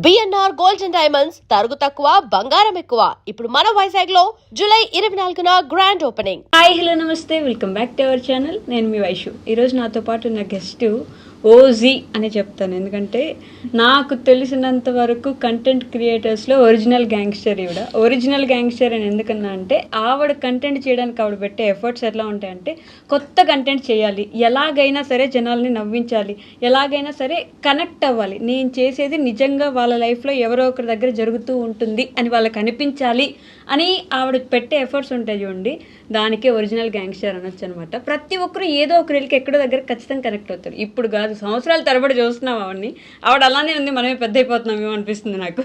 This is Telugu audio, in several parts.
బిఎన్ఆర్ గోల్డ్ అండ్ డైమండ్స్ తరుగు తక్కువ బంగారం ఎక్కువ. ఇప్పుడు మన వైజాగ్ లో జూలై 24న గ్రాండ్ ఓపెనింగ్. హాయ్ హలో నమస్తే, welcome back to our channel. నేను మీ వైషు. ఈరోజు నాతో పాటు ఉన్న గెస్ట్ ఓజీ అని చెప్తాను, ఎందుకంటే నాకు తెలిసినంత వరకు కంటెంట్ క్రియేటర్స్లో ఒరిజినల్ గ్యాంగ్స్టర్ ఈవిడ. ఒరిజినల్ గ్యాంగ్స్టర్ అని ఎందుకన్నా అంటే ఆవిడ కంటెంట్ చేయడానికి ఆవిడ పెట్టే ఎఫర్ట్స్ ఎట్లా ఉంటాయంటే కొత్త కంటెంట్ చేయాలి, ఎలాగైనా సరే జనాల్ని నవ్వించాలి, ఎలాగైనా సరే కనెక్ట్ అవ్వాలి, నేను చేసేది నిజంగా వాళ్ళ లైఫ్లో ఎవరో ఒకరి దగ్గర జరుగుతూ ఉంటుంది అని వాళ్ళకి అనిపించాలి అని ఆవిడ పెట్టే ఎఫర్ట్స్ ఉంటాయి చూడండి, దానికే ఒరిజినల్ గ్యాంగ్స్టర్ అనొచ్చు అనమాట. ప్రతి ఒక్కరు ఏదో ఒకరికి ఎక్కడో దగ్గర ఖచ్చితంగా కనెక్ట్ అవుతారు. ఇప్పుడు కాదు, సంవత్సరాల తరబడి చూస్తున్నాం ఆవిడని. ఆవిడ అలానే ఉంది, మనమే పెద్ద అయిపోతున్నామేమో అనిపిస్తుంది నాకు.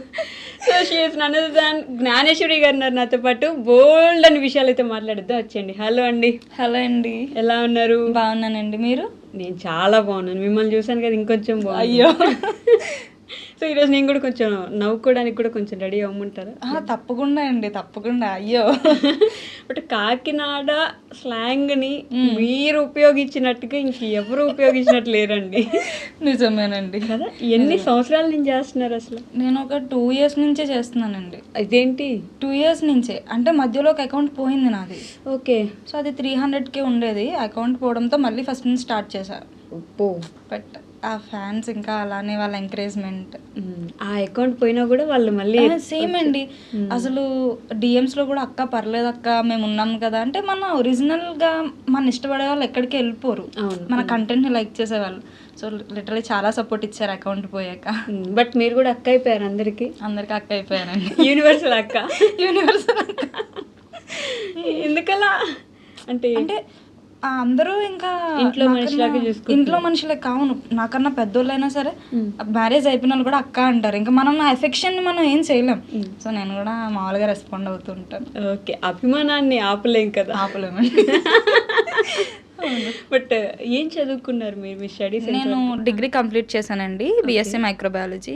So she is none other than Gnaneshwari garu ఉన్నారు నాతో పాటు. బోల్డ్ అని విషయాలు అయితే మాట్లాడిద్దాం, వచ్చేయండి. హలో అండి. హలో అండి, ఎలా ఉన్నారు? బాగున్నానండి, మీరు? నేను చాలా బాగున్నాను, మిమ్మల్ని చూసాను కదా ఇంకొంచెం బాగుంది. అయ్యో. సో ఈరోజు నేను కూడా కొంచెం నవ్వుకోవడానికి కూడా కొంచెం రెడీ అవ్వమంటారా? తప్పకుండా అండి, తప్పకుండా. అయ్యో. బట్ కాకినాడ స్లాంగ్ని మీరు ఉపయోగించినట్టుగా ఇంక ఎవరు ఉపయోగించినట్టు లేరండి. నిజమేనండి కదా. ఎన్ని సంవత్సరాల నుంచి చేస్తున్నారు అసలు? నేను ఒక 2 years నుంచే చేస్తున్నానండి. ఇదేంటి 2 years నుంచే అంటే మధ్యలో ఒక అకౌంట్ పోయింది నాది. ఓకే. సో అది 300K ఉండేది, అకౌంట్ పోవడంతో మళ్ళీ ఫస్ట్ నుంచి స్టార్ట్ చేశా. బట్ ఆ ఫ్యాన్స్ ఇంకా అలానే వాళ్ళ ఎంకరేజ్మెంట్, ఆ అకౌంట్ పోయినా కూడా వాళ్ళు మళ్ళీ సేమ్ అండి. అసలు డిఎమ్స్లో కూడా అక్క పర్లేదు అక్క మేము ఉన్నాం కదా అంటే, మన ఒరిజినల్గా మన ఇష్టపడే వాళ్ళు ఎక్కడికి వెళ్ళిపోరు, మన కంటెంట్ని లైక్ చేసేవాళ్ళు. సో లిటరలీ చాలా సపోర్ట్ ఇచ్చారు అకౌంట్ పోయాక. బట్ మీరు కూడా అక్క అయిపోయారు అందరికి అక్క అయిపోయారండి. యూనివర్సల్ అక్క. యూనివర్సల్ అక్క. ఎందుకలా అంటే అందరూ ఇంకా ఇంట్లో మనుషులే కావును, నాకన్నా పెద్దోళ్ళైనా సరే మ్యారేజ్ అయిపోయిన వాళ్ళు కూడా అక్క అంటారు. ఇంకా మనం ఆ ఎఫెక్షన్ మనం ఏం చేయలేం. సో నేను కూడా మామూలుగా రెస్పాండ్ అవుతూ ఉంటాను. ఓకే. అభిమానాన్ని ఆపలేం కదా. ఆపలేమండి. బట్ ఏం చదువుకున్నారు మీరు? మీ స్టడీస్? నేను డిగ్రీ కంప్లీట్ చేశానండి, BSc microbiology.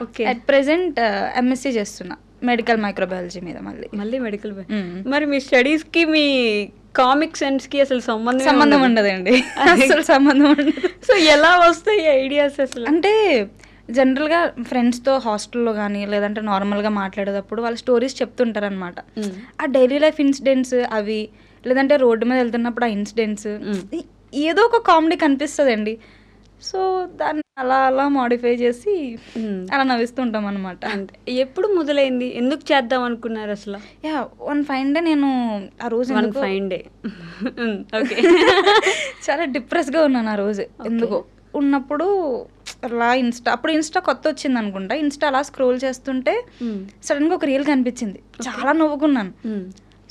Okay. At present MSc చేస్తున్నా మెడికల్ మైక్రోబయాలజీ మీద. మళ్ళీ మెడికల్. మరి మీ స్టడీస్ కి మీ కామిక్ సెన్స్ కి అసలు సంబంధం ఉండదండి. అసలు సంబంధం ఉండదు. సో ఎలా వస్తాయి ఐడియాస్ అసలు? అంటే జనరల్గా ఫ్రెండ్స్తో హాస్టల్లో కానీ లేదంటే నార్మల్గా మాట్లాడేటప్పుడు వాళ్ళ స్టోరీస్ చెప్తుంటారు అనమాట. ఆ డైలీ లైఫ్ ఇన్సిడెంట్స్ అవి, లేదంటే రోడ్డు మీద వెళ్తున్నప్పుడు ఆ ఇన్సిడెంట్స్ ఏదో ఒక కామెడీ కనిపిస్తుంది అండి. సో దాన్ని అలా అలా మాడిఫై చేసి అలా నవ్విస్తుంటాం అనమాట. అంటే ఎప్పుడు మొదలైంది, ఎందుకు చేద్దాం అనుకున్నారు అసలు? వన్ ఫైన్ డే నేను ఆ రోజు ఓకే చాలా డిప్రెస్గా ఉన్నాను ఆ రోజు. ఎందుకో ఉన్నప్పుడు అలా అప్పుడు ఇన్స్టా కొత్త వచ్చింది అనుకుంటా. ఇన్స్టా అలా స్క్రోల్ చేస్తుంటే సడన్గా ఒక రీల్ కనిపించింది, చాలా నవ్వుకున్నాను.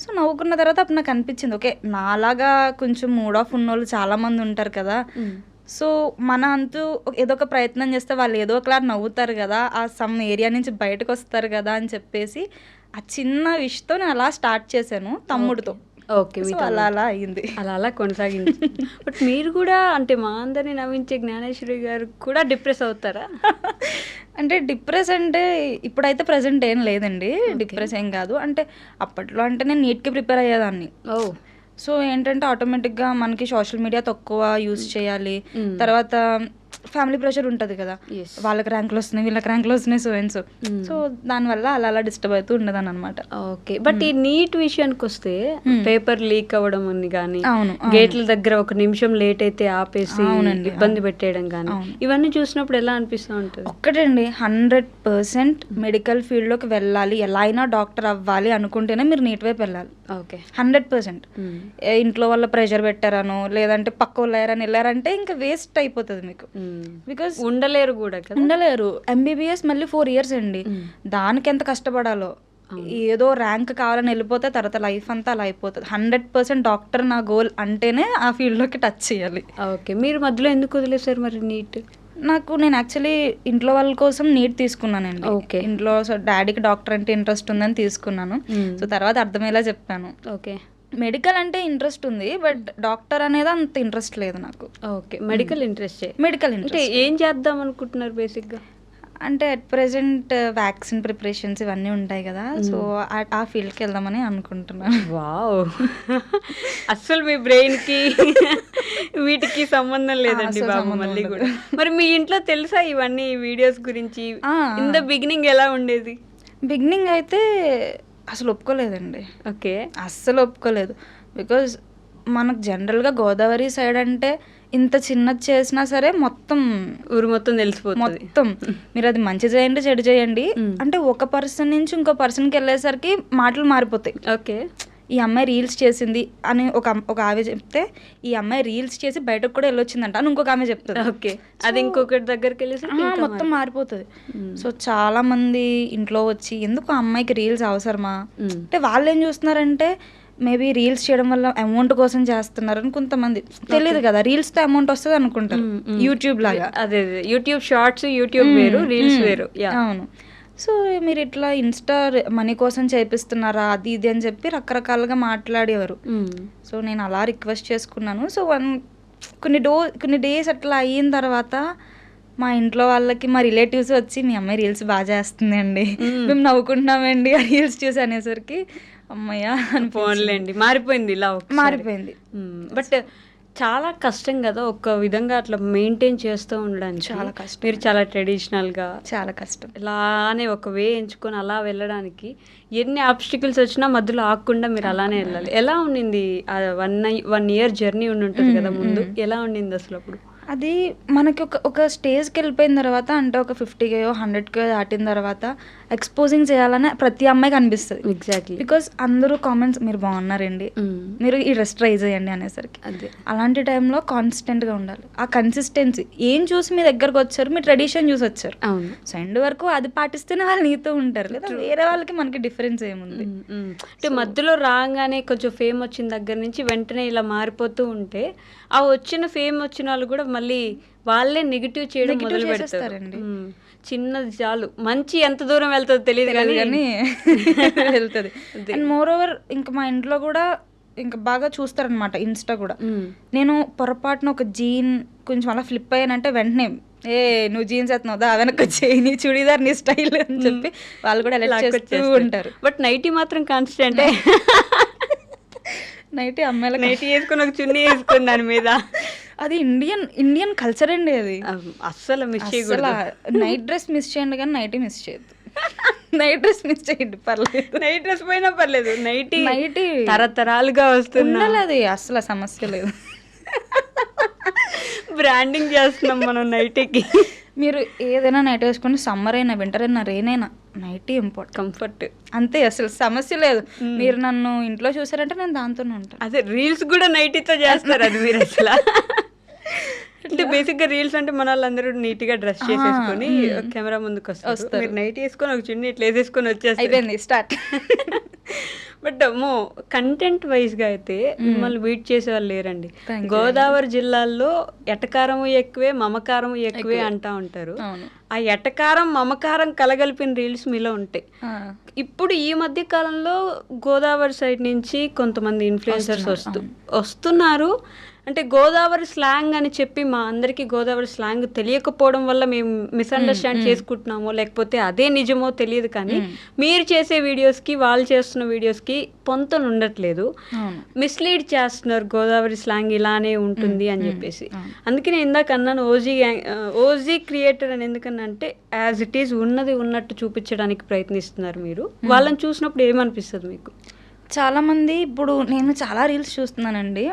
సో నవ్వుకున్న తర్వాత అప్పుడు నాకు అనిపించింది, ఓకే నాలాగా కొంచెం మూడ్ ఆఫ్ ఉన్న వాళ్ళు చాలా మంది ఉంటారు కదా. సో మన అంతూ ఏదో ఒక ప్రయత్నం చేస్తే వాళ్ళు ఏదో ఒకలా నవ్వుతారు కదా, ఆ సమ్ ఏరియా నుంచి బయటకు వస్తారు కదా అని చెప్పేసి ఆ చిన్న విషయంతో నేను అలా స్టార్ట్ చేశాను తమ్ముడితో. ఓకే. అలా అలా అయింది, అలా కొనసాగింది. బట్ మీరు కూడా అంటే మా అందరినీ నవ్వించే జ్ఞానేశ్వరి గారు కూడా డిప్రెస్ అవుతారా? అంటే డిప్రెస్ అంటే ఇప్పుడైతే ప్రజెంట్ ఏం లేదండి, డిప్రెస్ ఏం కాదు. అంటే అప్పట్లో అంటే నేను నీట్కి ప్రిపేర్ అయ్యేదాన్ని. సో ఏంటంటే ఆటోమేటిక్గా మనకి సోషల్ మీడియా తక్కువ యూజ్ చేయాలి, తర్వాత ఫ్యామిలీ ప్రెషర్ ఉంటుంది కదా, వాళ్ళకి ర్యాంకులు వస్తున్నాయి వీళ్ళకి ర్యాంకులు వస్తున్నాయి సో దానివల్ల అలా అలా డిస్టర్బ్ అవుతూ ఉండదాన్ని అనమాట. ఓకే. బట్ ఈ నీట్ విషయానికి వస్తే పేపర్ లీక్ అవ్వడం అని కానీ, గేట్ల దగ్గర 1 నిమిషం లేట్ అయితే ఆపేసి ఇబ్బంది పెట్టేయడం కానీ, ఇవన్నీ చూసినప్పుడు ఎలా అనిపిస్తూ ఉంటుంది? ఒక్కటండి, 100% మెడికల్ ఫీల్డ్లోకి వెళ్ళాలి, ఎలా అయినా డాక్టర్ అవ్వాలి అనుకుంటేనే మీరు నీట్ వైపు వెళ్ళాలి. ఓకే. 100%. ఇంట్లో వాళ్ళ ప్రెషర్ పెట్టారనో లేదంటే పక్క వాళ్ళు వెళ్ళారంటే ఇంకా వేస్ట్ అయిపోతుంది మీకు. బికాస్ ఉండలేరు కూడా కదా. ఉండలేరు. ఎంబీబీఎస్ మళ్ళీ 4 years అండి, దానికి ఎంత కష్టపడాలో. ఏదో ర్యాంక్ కావాలని వెళ్ళిపోతే తర్వాత లైఫ్ అంతా అలా అయిపోతుంది. 100% డాక్టర్ నా గోల్ అంటేనే ఆ ఫీల్డ్లోకి టచ్ చేయాలి. ఓకే. మీరు మధ్యలో ఎందుకు వదిలేసారు మరి నీట్? నేను యాక్చువల్లీ ఇంట్లో వాళ్ళ కోసం నీట్ తీసుకున్నానండి. ఓకే. ఇంట్లో డాడీకి డాక్టర్ అంటే ఇంట్రెస్ట్ ఉందని తీసుకున్నాను. సో తర్వాత అర్థమయ్యేలా చెప్పాను. ఓకే. మెడికల్ అంటే ఇంట్రెస్ట్ ఉంది, బట్ డాక్టర్ అనేది అంత ఇంట్రెస్ట్ లేదు నాకు. ఓకే. Medical interest. మెడికల్ అంటే ఏం చేద్దాం అనుకుంటున్నారు బేసిక్గా? అంటే అట్ ప్రెసెంట్ వ్యాక్సిన్ ప్రిపరేషన్స్ ఇవన్నీ ఉంటాయి కదా, సో ఆ ఫీల్డ్కి వెళ్దామని అనుకుంటున్నాను. వావ్, అస్సలు మీ బ్రెయిన్కి వీటికి సంబంధం లేదండి అస్సలు బాబు సంబంధం మళ్ళీ ఉండదు. కూడా. మరి మీ ఇంట్లో తెలుసా ఇవన్నీ వీడియోస్ గురించి? ఇన్ ద బిగినింగ్ ఎలా ఉండేది? బిగినింగ్ అయితే అసలు ఒప్పుకోలేదండి. ఓకే. అస్సలు ఒప్పుకోలేదు. బికాజ్ మనకు జనరల్గా గోదావరి సైడ్ అంటే ఇంత చిన్నది చేసినా సరే మొత్తం ఊరు మొత్తం తెలిసిపోతుంది. మొత్తం మీరు అది మంచి చేయండి చెడు చేయండి అంటే ఒక పర్సన్ నుంచి ఇంకో పర్సన్కి వెళ్ళేసరికి మాటలు మారిపోతాయి. ఓకే. ఈ అమ్మాయి రీల్స్ చేసింది అని ఒక ఆమె చెప్తే, ఈ అమ్మాయి రీల్స్ చేసి బయటకు కూడా వెళ్ళొచ్చిందంట అని ఇంకొక ఆమె చెప్తుంది. ఓకే. అది ఇంకొకటి దగ్గరికి వెళ్ళేసి మొత్తం మారిపోతుంది. సో చాలా మంది ఇంట్లో వచ్చి ఎందుకు ఆ అమ్మాయికి రీల్స్ అవసరమా అంటే వాళ్ళు ఏం చూస్తున్నారంటే మేబీ రీల్స్ చేయడం వల్ల అమౌంట్ కోసం చేస్తున్నారని కొంతమంది. తెలియదు కదా, రీల్స్ తో అమౌంట్ వస్తుంది అనుకుంటారు యూట్యూబ్ లాగా. అదే యూట్యూబ్ షార్ట్స్, యూట్యూబ్ వేరు, రీల్స్ వేరు. అవును. సో మీరు ఇట్లా ఇన్స్టా మనీ కోసం చేపిస్తున్నారా అది ఇది అని చెప్పి రకరకాలుగా మాట్లాడేవారు. సో నేను అలా రిక్వెస్ట్ చేసుకున్నాను. సో కొన్ని డేస్ అట్లా అయిన తర్వాత మా ఇంట్లో వాళ్ళకి మా రిలేటివ్స్ వచ్చి మీ అమ్మాయి రీల్స్ బాగా చేస్తుందండి, మేము నవ్వుకుంటున్నామండి ఆ రీల్స్ చూసి అనేసరికి అమ్మయ్య అని ఫోన్లేండి మారిపోయింది, ఇలా మారిపోయింది. బట్ చాలా కష్టం కదా ఒక విధంగా అట్లా మెయింటైన్ చేస్తూ ఉండడానికి. చాలా కష్టం. మీరు చాలా ట్రెడిషనల్గా, చాలా కష్టం. ఇలానే ఒక వే ఎంచుకొని అలా వెళ్ళడానికి ఎన్ని ఆబ్స్టికల్స్ వచ్చినా మధ్యలో ఆగకుండా మీరు అలానే వెళ్ళాలి. ఎలా ఉండింది ఆ 1 year జర్నీ ఉంటుంది కదా ముందు, ఎలా ఉండింది అసలు అప్పుడు? అది మనకి ఒక స్టేజ్కి వెళ్ళిపోయిన తర్వాత అంటే ఒక 50K 100K దాటిన తర్వాత ఎక్స్పోజింగ్ చేయాలని ప్రతి అమ్మాయికి అనిపిస్తుంది. ఎగ్జాక్ట్లీ. బికాస్ అందరూ కామెంట్స్ మీరు బాగున్నారండి, మీరు ఈ డ్రెస్ ట్రై చేయండి అనేసరికి అదే అలాంటి టైంలో కాన్స్టెంట్గా ఉండాలి. ఆ కన్సిస్టెన్సీ ఏం చూసి మీ దగ్గరకు వచ్చారు, మీ ట్రెడిషన్ చూసి వచ్చారు. అవును. సో ఎండ్ వరకు అది పాటిస్తేనే వాళ్ళు నీతో ఉంటారు, లేదా వేరే వాళ్ళకి మనకి డిఫరెన్స్ ఏముంది. అంటే మధ్యలో రాగానే కొంచెం ఫేమ్ వచ్చిన దగ్గర నుంచి వెంటనే ఇలా మారిపోతూ ఉంటే ఆ వచ్చిన ఫేమ్ వచ్చిన వాళ్ళు కూడా మళ్ళీ వాళ్ళే నెగిటివ్ చేయడం మొదలు పెడతారండి. చిన్నది చాలు, మంచి ఎంత దూరం వెళ్తుందో తెలియదు కానీ వెళ్తుంది. అండ్ మోర్ ఓవర్ ఇంకా మా ఇంట్లో కూడా ఇంకా బాగా చూస్తారనమాట ఇన్స్టా కూడా. నేను పొరపాటున ఒక జీన్ కొంచెం అలా ఫ్లిప్ అయ్యానంటే వెంటనే నువ్వు జీన్స్ ఎత్తున్నావుదా వెనక్కి వచ్చేయి, నీ చుడీదార్ నీ స్టైల్ అని చెప్పి వాళ్ళు కూడా ఎలా చేస్తూ ఉంటారు. బట్ నైటీ మాత్రం కాన్స్టెంట్. నైటీ అమ్మాయిలకు నైటీ వేసుకొని ఒక చున్నీ వేసుకుని దాని మీద, అది ఇండియన్ కల్చర్ అండి. అది అస్సలు మిస్ చేయకూడదు. నైట్ డ్రెస్ మిస్ చేయండి కానీ నైటీ మిస్ చేయొద్దు. నైట్ డ్రెస్ మిస్ చేయండి పర్లేదు, నైట్ డ్రెస్ పోయినా పర్లేదు, నైటీ తరతరాలుగా వస్తుంది, అది అసలు సమస్య లేదు. బ్రాండింగ్ చేస్తున్నాం మనం నైటీకి. మీరు ఏదైనా నైట్ వేసుకొని సమ్మర్ అయినా వింటర్ అయినా రెయిన్ అయినా నైటీ ఇంపార్టెంట్, కంఫర్ట్ అంతే, అసలు సమస్య లేదు. మీరు నన్ను ఇంట్లో చూసారంటే నేను దాంతోనే ఉంటాను. అదే రీల్స్ కూడా నైటీతో చేస్తారు, అది మీరు అసలు. అంటే బేసిక్ గా రీల్స్ అంటే మన వాళ్ళందరూ నీట్ గా డ్రెస్ చేసేసుకొని కెమెరా ముందుకు వస్తారు, మీరు నైట్ వేసుకొని ఒక చున్నీ ఇట్లా వేసేసుకొని వచ్చేసి అయిపోయింది స్టార్ట్. బట్ అమ్మో కంటెంట్ వైజ్ గా అయితే మిమ్మల్ని బీట్ చేసే వాళ్ళు లేరండి. గోదావరి జిల్లాల్లో ఎటకారము ఎక్కువే మమకారము ఎక్కువే అంటా ఉంటారు. ఆ ఎటకారం మమకారం కలగలిపిన రీల్స్ మీలో ఉంటాయి. ఇప్పుడు ఈ మధ్య కాలంలో గోదావరి సైడ్ నుంచి కొంతమంది ఇన్ఫ్లుయెన్సర్స్ వస్తున్నారు. అంటే గోదావరి స్లాంగ్ అని చెప్పి మా అందరికీ గోదావరి స్లాంగ్ తెలియకపోవడం వల్ల మేము మిస్అండర్స్టాండ్ చేసుకుంటున్నామో లేకపోతే అదే నిజమో తెలియదు, కానీ మీరు చేసే వీడియోస్కి వాళ్ళు చేస్తున్న వీడియోస్కి పొంతన ఉండట్లేదు, మిస్లీడ్ చేస్తున్నారు గోదావరి స్లాంగ్ ఇలానే ఉంటుంది అని చెప్పేసి. అందుకే నేను ఇందాక అన్నాను ఓజీ క్రియేటర్ అని ఎందుకన్నా అంటే యాజ్ ఇట్ ఈజ్ ఉన్నది ఉన్నట్టు చూపించడానికి ప్రయత్నిస్తున్నారు మీరు. వాళ్ళని చూసినప్పుడు ఏమనిపిస్తుంది మీకు? చాలామంది ఇప్పుడు నేను చాలా రీల్స్ చూస్తున్నానండి,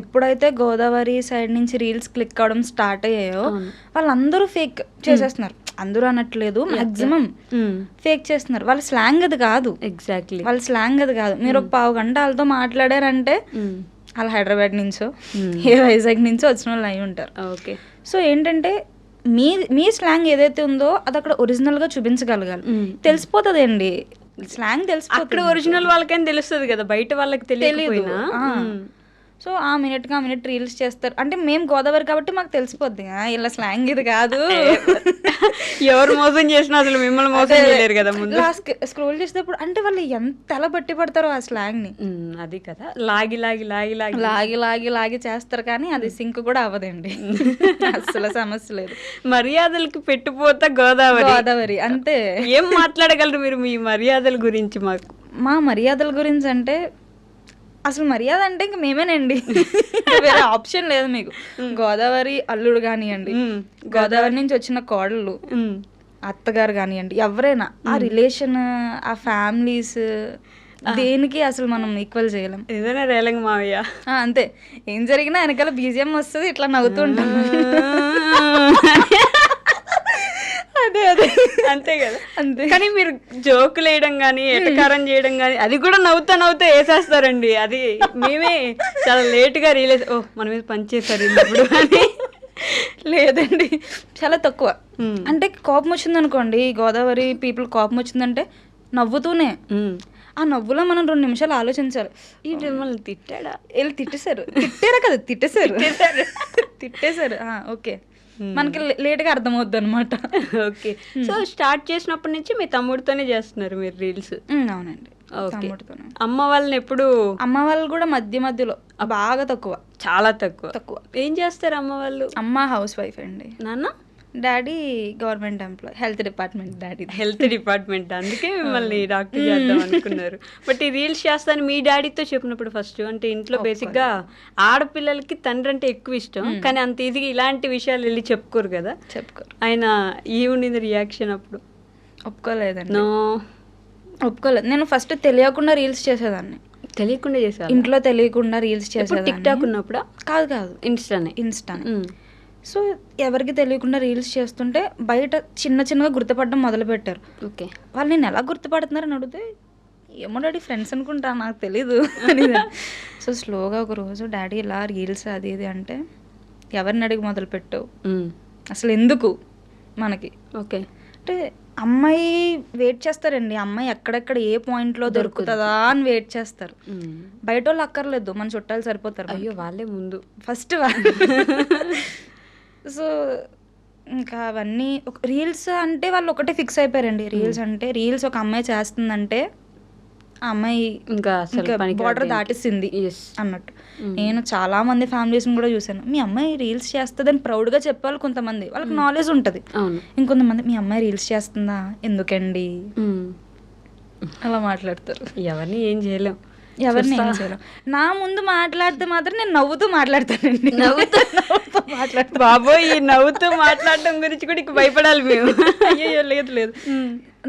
ఎప్పుడైతే గోదావరి సైడ్ నుంచి రీల్స్ క్లిక్ అవడం స్టార్ట్ అయ్యాయో వాళ్ళందరూ ఫేక్ చేసేస్తున్నారు. అందరూ అనట్లేదు, మాక్సిమం ఫేక్ చేస్తున్నారు. వాళ్ళ స్లాంగ్ అది కాదు. ఎగ్జాక్ట్లీ వాళ్ళ స్లాంగ్ అది కాదు. మీరు ఒక 1/2 గంట వాళ్ళతో మాట్లాడారంటే వాళ్ళు హైదరాబాద్ నుంచో ఏ వైజాగ్ నుంచో వచ్చిన వాళ్ళు అయి ఉంటారు. ఓకే. సో ఏంటంటే మీ స్లాంగ్ ఏదైతే ఉందో అది అక్కడ ఒరిజినల్గా చూపించగలగాలి. తెలిసిపోతుంది అండి స్లాంగ్, తెలిసిపోతుంది. అక్కడ ఒరిజినల్ వాళ్ళకైనా తెలుస్తుంది కదా, బయట వాళ్ళకి తెలియదు. సో ఆ మినిట్ రీల్స్ చేస్తారు అంటే మేము గోదావరి కాబట్టి మాకు తెలిసిపోద్ది ఇలా స్లాంగ్ ఇది కాదు ఎవరు మోసం చేసినా అసలు మిమ్మల్ని మోసం చేయలేరు కదా ముందు. స్క్రోల్ చేసేటప్పుడు అంటే వాళ్ళు ఎంత ఎలా బట్టి పడతారో ఆ స్లాంగ్ ని. అది కదా, లాగి లాగి లాగి లాగి లాగి లాగి లాగి చేస్తారు కానీ అది సింక్ కూడా అవ్వదండి. అసలు సమస్య లేదు. మర్యాదలకి పెట్టుపోతా గోదావరి అంతే. ఏం మాట్లాడగలరు మీరు మీ మర్యాదల గురించి? మాకు మా మర్యాదల గురించి అంటే అసలు మర్యాద అంటే ఇంక మేమేనండి, వేరే ఆప్షన్ లేదు మీకు. గోదావరి అల్లుడు కానివ్వండి, గోదావరి నుంచి వచ్చిన కోడళ్ళు, అత్తగారు కానివ్వండి, ఎవరైనా ఆ రిలేషన్, ఆ ఫ్యామిలీస్, దేనికి అసలు మనం ఈక్వల్ చేయలేం. ఏదైనా రేలంగ మావయ్య అంతే. ఏం జరిగినా వెనకాల బీజిఎం వస్తుంది, ఇట్లా నవ్వుతూ ఉంటాం. అదే అదే అంతే కదా. అంతే. కానీ మీరు జోకులు వేయడం కానీ ఎటకారం చేయడం కానీ అది కూడా నవ్వుతా వేసేస్తారండి. అది మేమే చాలా లేట్గా రియలైజ్, ఓ మన మీద పనిచేస్తారు ఇప్పుడు అని. లేదండి, చాలా తక్కువ. అంటే కోపం వచ్చింది అనుకోండి, గోదావరి పీపుల్ కోపం వచ్చిందంటే నవ్వుతూనే, ఆ నవ్వులో మనం 2 నిమిషాలు ఆలోచించాలి. ఈ మిమ్మల్ని తిట్టాడా? వీళ్ళు తిట్టారా కదా, తిట్టేశారు ఓకే, మనకి లేట్గా అర్థమవుద్ది అనమాట. ఓకే. సో స్టార్ట్ చేసినప్పటి నుంచి మీ తమ్ముడితోనే చేస్తున్నారు మీరు రీల్స్? అవునండి, తమ్ముడితోనే. అమ్మ వాళ్ళని ఎప్పుడు? అమ్మ వాళ్ళు కూడా మధ్యలో బాగా తక్కువ, చాలా తక్కువ. ఏం చేస్తారు అమ్మ వాళ్ళు? అమ్మ హౌస్ వైఫ్ అండి. నాన్న? Daddy government employee, health department. Daddy health department, అందుకే మిమ్మల్ని డాక్టర్ చేద్దాం అనుకున్నారు. బట్ ఈ రీల్స్ చేస్తాను మీ డాడీతో చెప్పినప్పుడు ఫస్ట్ అంటే ఇంట్లో బేసిక్గా ఆడపిల్లలకి తండ్రి అంటే ఎక్కువ ఇష్టం, కానీ అంత ఈజీగా ఇలాంటి విషయాలు వెళ్ళి చెప్పుకోరు కదా. ఆయన ఉండింది రియాక్షన్ అప్పుడు? ఒప్పుకోలేదండి. నో, ఒప్పుకోలేదు. నేను ఫస్ట్ తెలియకుండా రీల్స్ చేసేదాన్ని. తెలియకుండా చేసేది? ఇంట్లో తెలియకుండా రీల్స్ చేసేదాన్ని. టిక్ టాక్ ఉన్నప్పుడు? కాదు, ఇన్స్టానే. సో ఎవరికి తెలియకుండా రీల్స్ చేస్తుంటే బయట చిన్నగా గుర్తుపడడం మొదలు పెట్టారు. ఓకే. వాళ్ళు నేను ఎలా గుర్తుపడుతున్నారని అడిగితే, ఏమో డాడీ ఫ్రెండ్స్ అనుకుంటా, నాకు తెలీదు అని. సో స్లోగా ఒక రోజు డాడీ ఇలా రీల్స్ అది ఇది అంటే, ఎవరిని అడిగి మొదలు పెట్టావు, అసలు ఎందుకు మనకి? ఓకే. అంటే అమ్మాయి వెయిట్ చేస్తారండి, అమ్మాయి ఎక్కడెక్కడ ఏ పాయింట్లో దొరుకుతుందా అని వెయిట్ చేస్తారు. బయట వాళ్ళు అక్కర్లేదు, మన చుట్టాలు సరిపోతారు. అయ్యో, వాళ్ళే ముందు ఫస్ట్. సో ఇంకా అవన్నీ రీల్స్ అంటే వాళ్ళు ఒకటే ఫిక్స్ అయిపోయారండి. రీల్స్ ఒక అమ్మాయి చేస్తుందంటే ఆ అమ్మాయి ఇంకా బార్డర్ దాటిస్తుంది అన్నట్టు. నేను చాలా మంది ఫ్యామిలీస్ని కూడా చూసాను, మీ అమ్మాయి రీల్స్ చేస్తుందని ప్రౌడ్గా చెప్పాలి కొంతమంది, వాళ్ళకి నాలెడ్జ్ ఉంటుంది. ఇంకొంతమంది మీ అమ్మాయి రీల్స్ చేస్తుందా, ఎందుకండి అలా మాట్లాడతారు. ఎవరిని ఏం చేయలేం. నా ముందు మాట్లాడితే మాత్రం నేను నవ్వుతూ మాట్లాడతానండి. నవ్వుతూ బాబోయ్, ఈ నవ్వుతూ మాట్లాడడం గురించి కూడా ఇక భయపడాలి మేము. అయ్యో లేదు.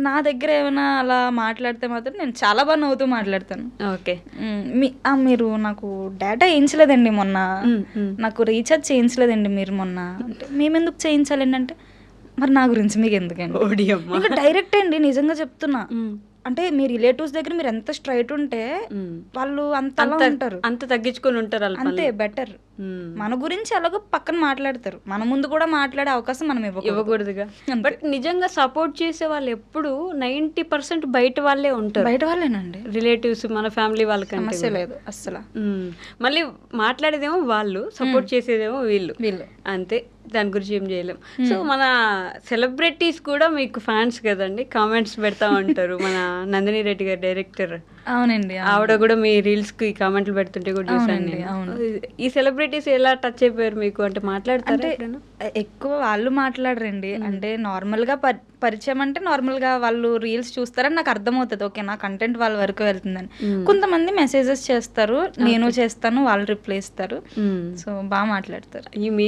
నా దగ్గర ఏమైనా అలా మాట్లాడితే మాత్రం నేను చాలా బాగా నవ్వుతూ మాట్లాడతాను. ఓకే. మీరు నాకు డేటా వేయించలేదండి మొన్న, నాకు రీఛార్జ్ చేయించలేదండి మీరు మొన్న అంటే, మేమెందుకు చేయించాలండి అంటే, మరి నా గురించి మీకు ఎందుకండి? ఇంకా డైరెక్ట్ అండి, నిజంగా చెప్తున్నా. అంటే మీ రిలేటివ్స్ దగ్గర మీరు ఎంత స్ట్రైట్ ఉంటే వాళ్ళు అంత ఉంటారు, అంత తగ్గించుకొని ఉంటారు. అంతే బెటర్. మన గురించి అలాగో పక్కన మాట్లాడతారు, మన ముందు కూడా మాట్లాడే అవకాశం మనం ఇవ్వకూడదుగా. బట్ నిజంగా సపోర్ట్ చేసే వాళ్ళు ఎప్పుడు 90% బయట వాళ్ళే ఉంటారు. బయట వాళ్ళేనండి, రిలేటివ్స్, మన ఫ్యామిలీ వాళ్ళకి సమస్య లేదు అస్సలు. మళ్ళీ మాట్లాడేదేమో వాళ్ళు, సపోర్ట్ చేసేదేమో వీళ్ళు. అంతే, దాని గురించి ఏం చేయలేం. సో మన సెలబ్రిటీస్ కూడా మీకు ఫ్యాన్స్ కదండి, కామెంట్స్ పెడతా ఉంటారు. మన నందిని రెడ్డి గారు డైరెక్టర్, అవునండి, ఆవిడ కూడా మీ రీల్స్ కి కామెంట్లు పెడుతుంటే కూడా చూసాను. ఈ సెలబ్రిటీస్ ఎలా టచ్ అయిపోయారు మీకు? అంటే మాట్లాడతారు ఎక్కువ? వాళ్ళు మాట్లాడరండి, అంటే నార్మల్ గా పరిచయం అంటే నార్మల్ గా వాళ్ళు రీల్స్ చూస్తారని నాకు అర్థమవుతుంది. ఓకే, నా కంటెంట్ వాళ్ళ వరకు వెళ్తుందని. కొంతమంది మెసేజెస్ చేస్తారు, నేను చేస్తాను, వాళ్ళు రిప్లై ఇస్తారు. సో బాగా మాట్లాడతారు. మీ